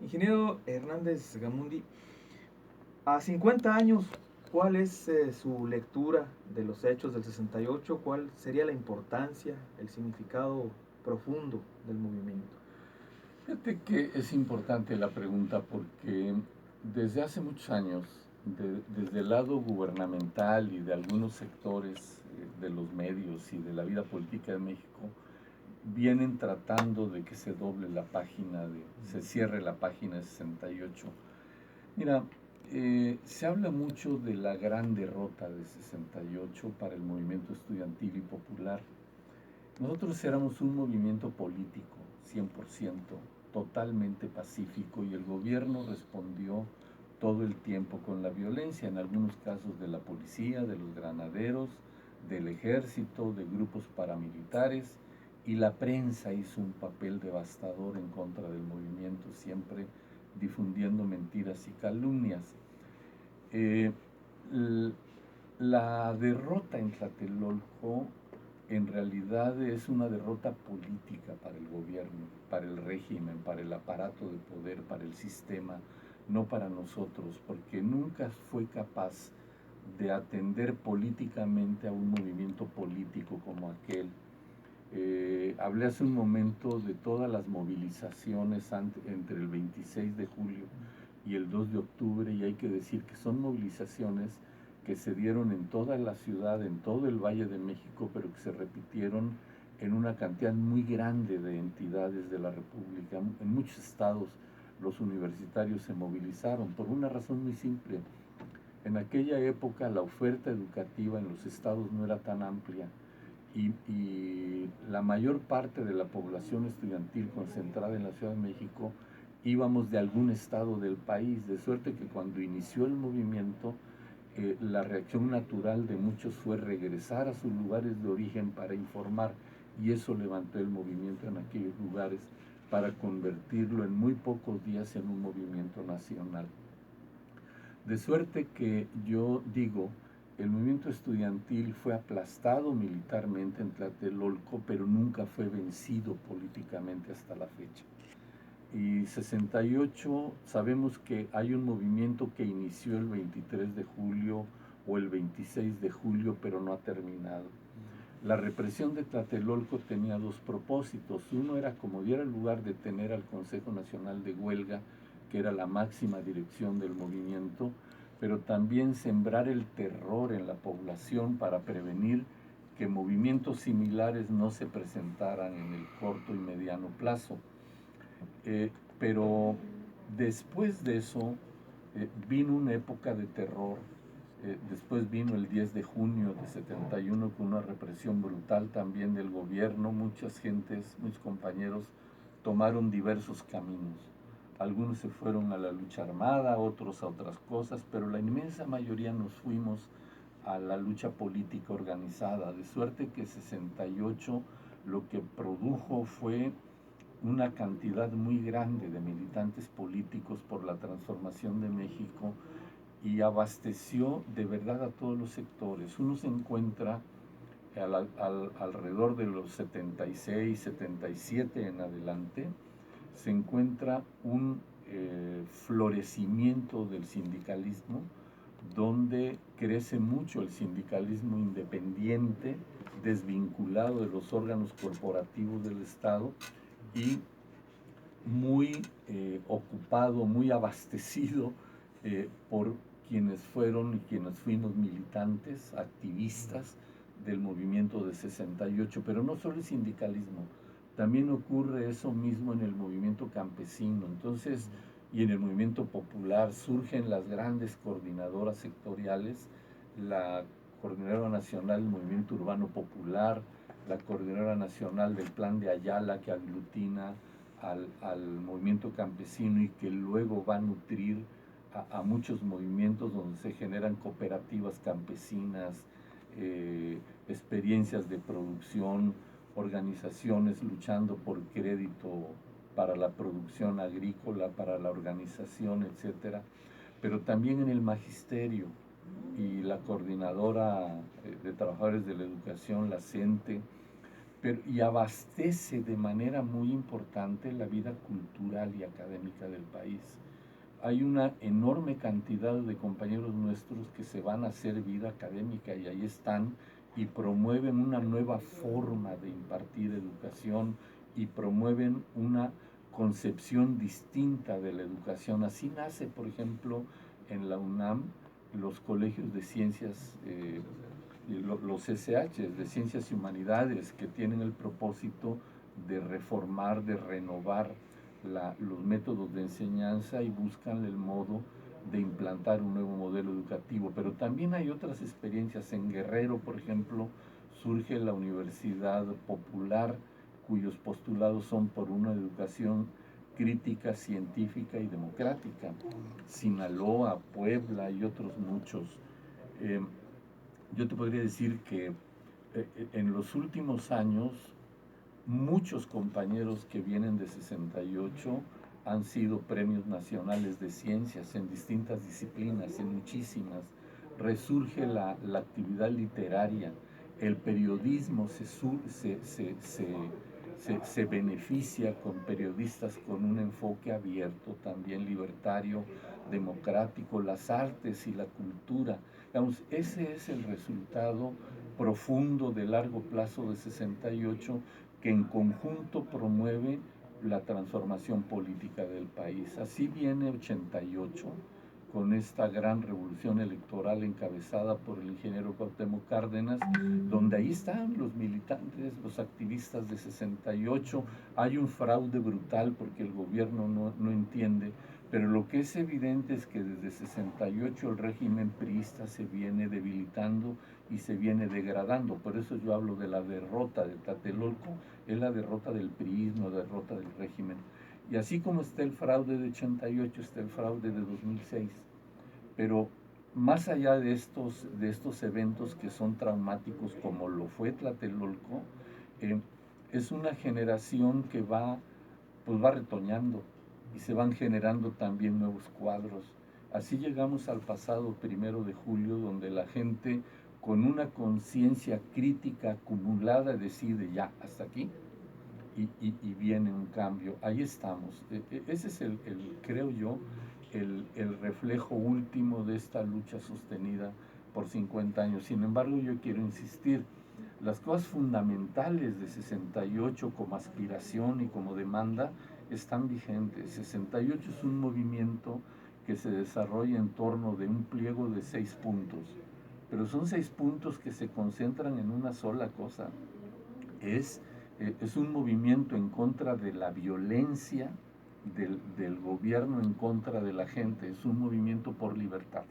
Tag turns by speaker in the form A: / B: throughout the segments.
A: Ingeniero Hernández Gamundi, a 50 años, ¿cuál es su lectura de los hechos del 68? ¿Cuál sería la importancia, el significado profundo del movimiento?
B: Fíjate que es importante la pregunta porque desde hace muchos años, desde el lado gubernamental y de algunos sectores de los medios y de la vida política de México, vienen tratando de que se doble la página, se cierre la página 68. Mira, se habla mucho de la gran derrota de 68 para el movimiento estudiantil y popular. Nosotros éramos un movimiento político, 100%, totalmente pacífico, y el gobierno respondió todo el tiempo con la violencia, en algunos casos de la policía, de los granaderos, del ejército, de grupos paramilitares, y la prensa hizo un papel devastador en contra del movimiento, siempre difundiendo mentiras y calumnias. Eh, la derrota en Tlatelolco en realidad es una derrota política para el gobierno, para el régimen, para el aparato de poder, para el sistema, no para nosotros, porque nunca fue capaz de atender políticamente a un movimiento político como aquel. Hablé hace un momento de todas las movilizaciones entre el 26 de julio y el 2 de octubre, y hay que decir que son movilizaciones que se dieron en toda la ciudad, en todo el Valle de México, pero que se repitieron en una cantidad muy grande de entidades de la República. En muchos estados los universitarios se movilizaron por una razón muy simple. En aquella época la oferta educativa en los estados no era tan amplia y la mayor parte de la población estudiantil concentrada en la Ciudad de México íbamos de algún estado del país, de suerte que cuando inició el movimiento, la reacción natural de muchos fue regresar a sus lugares de origen para informar, y eso levantó el movimiento en aquellos lugares para convertirlo en muy pocos días en un movimiento nacional. De suerte que yo digo, el movimiento estudiantil fue aplastado militarmente en Tlatelolco, pero nunca fue vencido políticamente hasta la fecha. Y 68, sabemos que hay un movimiento que inició el 23 de julio o el 26 de julio, pero no ha terminado. La represión de Tlatelolco tenía dos propósitos. Uno era, como diera lugar, de tener al Consejo Nacional de Huelga, que era la máxima dirección del movimiento, pero también sembrar el terror en la población para prevenir que movimientos similares no se presentaran en el corto y mediano plazo. Pero después de eso vino una época de terror. Después vino el 10 de junio de 71 con una represión brutal también del gobierno. Muchas gentes, muchos compañeros tomaron diversos caminos. Algunos se fueron a la lucha armada, otros a otras cosas, pero la inmensa mayoría nos fuimos a la lucha política organizada, de suerte que 68 lo que produjo fue una cantidad muy grande de militantes políticos por la transformación de México y abasteció de verdad a todos los sectores. Uno se encuentra alrededor de los 76, 77 en adelante, se encuentra un florecimiento del sindicalismo, donde crece mucho el sindicalismo independiente, desvinculado de los órganos corporativos del Estado y muy ocupado, muy abastecido por quienes fueron y quienes fuimos militantes, activistas del movimiento de 68, pero no solo el sindicalismo, también ocurre eso mismo en el movimiento campesino. Entonces, y en el movimiento popular surgen las grandes coordinadoras sectoriales, la Coordinadora Nacional del Movimiento Urbano Popular, la Coordinadora Nacional del Plan de Ayala, que aglutina al movimiento campesino y que luego va a nutrir a muchos movimientos donde se generan cooperativas campesinas, experiencias de producción, organizaciones luchando por crédito para la producción agrícola, para la organización, etcétera, pero también en el magisterio y la coordinadora de trabajadores de la educación, la CENTE, y abastece de manera muy importante la vida cultural y académica del país. Hay una enorme cantidad de compañeros nuestros que se van a hacer vida académica y ahí están y promueven una nueva forma de impartir educación y promueven una concepción distinta de la educación. Así nace, por ejemplo, en la UNAM los colegios de ciencias, los SH, de ciencias y humanidades, que tienen el propósito de reformar, de renovar los métodos de enseñanza y buscan el modo de implantar un nuevo modelo educativo. Pero también hay otras experiencias. En Guerrero, por ejemplo, surge la Universidad Popular, cuyos postulados son por una educación crítica, científica y democrática. Sinaloa, Puebla y otros muchos. Yo te podría decir que en los últimos años muchos compañeros que vienen de 68 han sido premios nacionales de ciencias en distintas disciplinas, en muchísimas. Resurge la actividad literaria, el periodismo se beneficia con periodistas con un enfoque abierto, también libertario, democrático, las artes y la cultura. Digamos, ese es el resultado profundo de largo plazo de 68, que en conjunto promueve la transformación política del país. Así viene 88, con esta gran revolución electoral encabezada por el ingeniero Cuauhtémoc Cárdenas, donde ahí están los militantes, los activistas de 68. Hay un fraude brutal porque el gobierno no entiende, pero lo que es evidente es que desde 68 el régimen priista se viene debilitando y se viene degradando. Por eso yo hablo de la derrota de Tlatelolco, es la derrota del priismo, la derrota del régimen. Y así como está el fraude de 88, está el fraude de 2006. Pero más allá de estos eventos que son traumáticos, como lo fue Tlatelolco, es una generación que pues va retoñando y se van generando también nuevos cuadros. Así llegamos al pasado 1 de julio, donde la gente con una conciencia crítica acumulada decide ya, hasta aquí, y viene un cambio. Ahí estamos. Ese es creo yo, el reflejo último de esta lucha sostenida por 50 años. Sin embargo, yo quiero insistir, las cosas fundamentales de 68 como aspiración y como demanda están vigentes. 68 es un movimiento que se desarrolla en torno de un pliego de 6 puntos, pero son 6 puntos que se concentran en una sola cosa. Es un movimiento en contra de la violencia del gobierno en contra de la gente, es un movimiento por libertad.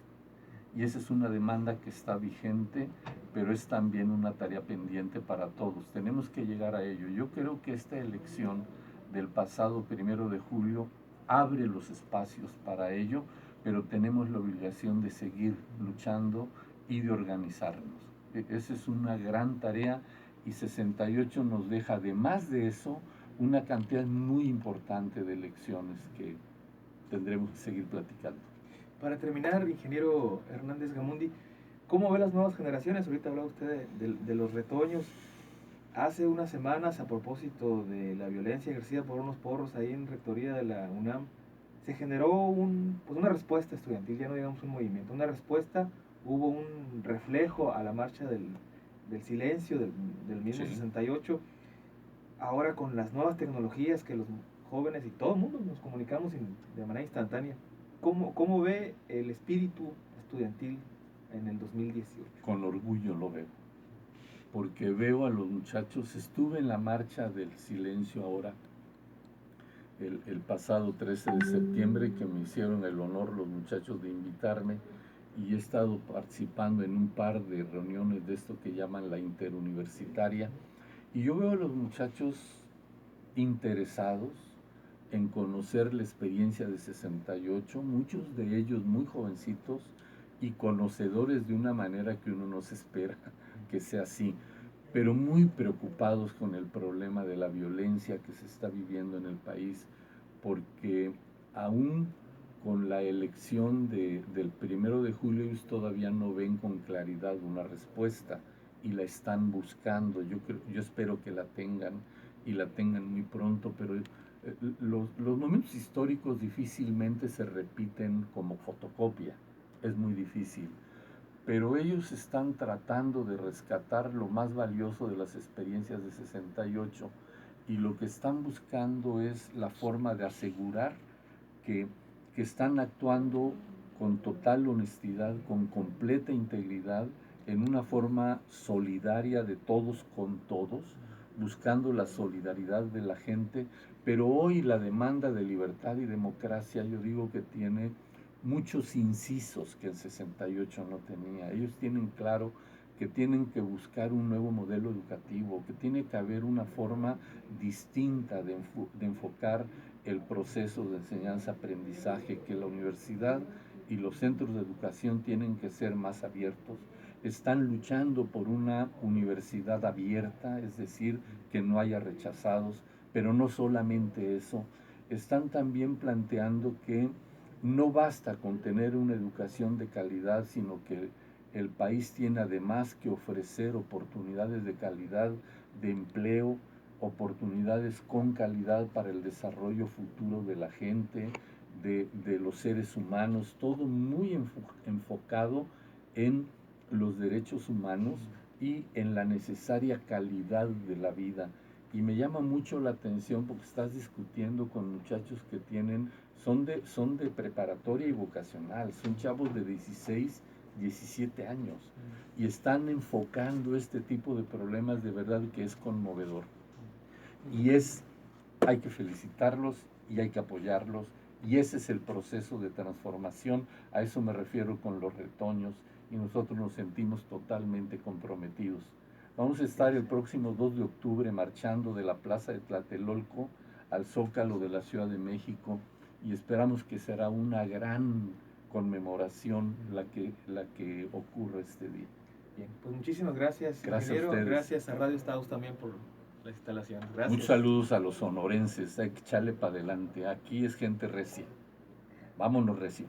B: Y esa es una demanda que está vigente, pero es también una tarea pendiente para todos. Tenemos que llegar a ello. Yo creo que esta elección del pasado 1 de julio abre los espacios para ello, pero tenemos la obligación de seguir luchando y de organizarnos. Esa es una gran tarea, y 68 nos deja, además de eso, una cantidad muy importante de lecciones que tendremos que seguir platicando.
A: Para terminar, ingeniero Hernández Gamundi, ¿cómo ve las nuevas generaciones? Ahorita hablaba usted de los retoños. Hace unas semanas, a propósito de la violencia ejercida por unos porros ahí en rectoría de la UNAM, se generó pues una respuesta estudiantil, ya no digamos un movimiento, una respuesta. Hubo un reflejo a la marcha del silencio del mismo, sí, 68. Ahora, con las nuevas tecnologías que los jóvenes y todo el mundo nos comunicamos de manera instantánea, ¿cómo ve el espíritu estudiantil en el 2018?
B: Con orgullo lo veo, porque veo a los muchachos. Estuve en la marcha del silencio ahora, el pasado 13 de septiembre, que me hicieron el honor los muchachos de invitarme, y he estado participando en un par de reuniones de esto que llaman la interuniversitaria, y yo veo a los muchachos interesados en conocer la experiencia de 68, muchos de ellos muy jovencitos y conocedores de una manera que uno no se espera que sea así, pero muy preocupados con el problema de la violencia que se está viviendo en el país, porque aún con la elección del 1 de julio ellos todavía no ven con claridad una respuesta. y la están buscando. Yo espero que la tengan y la tengan muy pronto, pero los momentos históricos difícilmente se repiten como fotocopia, es muy difícil, pero ellos están tratando de rescatar lo más valioso de las experiencias de 68 y lo que están buscando es la forma de asegurar que, que están actuando con total honestidad, con completa integridad, en una forma solidaria de todos con todos, buscando la solidaridad de la gente, pero hoy la demanda de libertad y democracia, yo digo que tiene muchos incisos que el 68 no tenía. Ellos tienen claro que tienen que buscar un nuevo modelo educativo, que tiene que haber una forma distinta de enfocar el proceso de enseñanza-aprendizaje, que la universidad y los centros de educación tienen que ser más abiertos. Están luchando por una universidad abierta, es decir, que no haya rechazados, pero no solamente eso, están también planteando que no basta con tener una educación de calidad, sino que el país tiene además que ofrecer oportunidades de calidad de empleo, oportunidades con calidad para el desarrollo futuro de la gente, de los seres humanos, todo muy enfocado en los derechos humanos y en la necesaria calidad de la vida. Y me llama mucho la atención porque estás discutiendo con muchachos que son de preparatoria y vocacional, son chavos de 16, 17 años y están enfocando este tipo de problemas de verdad que es conmovedor. Y hay que felicitarlos y hay que apoyarlos y ese es el proceso de transformación, a eso me refiero con los retoños y nosotros nos sentimos totalmente comprometidos. Vamos a estar el próximo 2 de octubre marchando de la Plaza de Tlatelolco al Zócalo de la Ciudad de México y esperamos que será una gran conmemoración la que ocurre este día.
A: Bien, pues muchísimas gracias,
B: Gracias
A: ingeniero.
B: a ustedes.
A: Gracias a Radio Estados también por la instalación. Gracias.
B: Muchos saludos a los sonorenses, hay que echarle para adelante. Aquí es gente recia. Vámonos recio.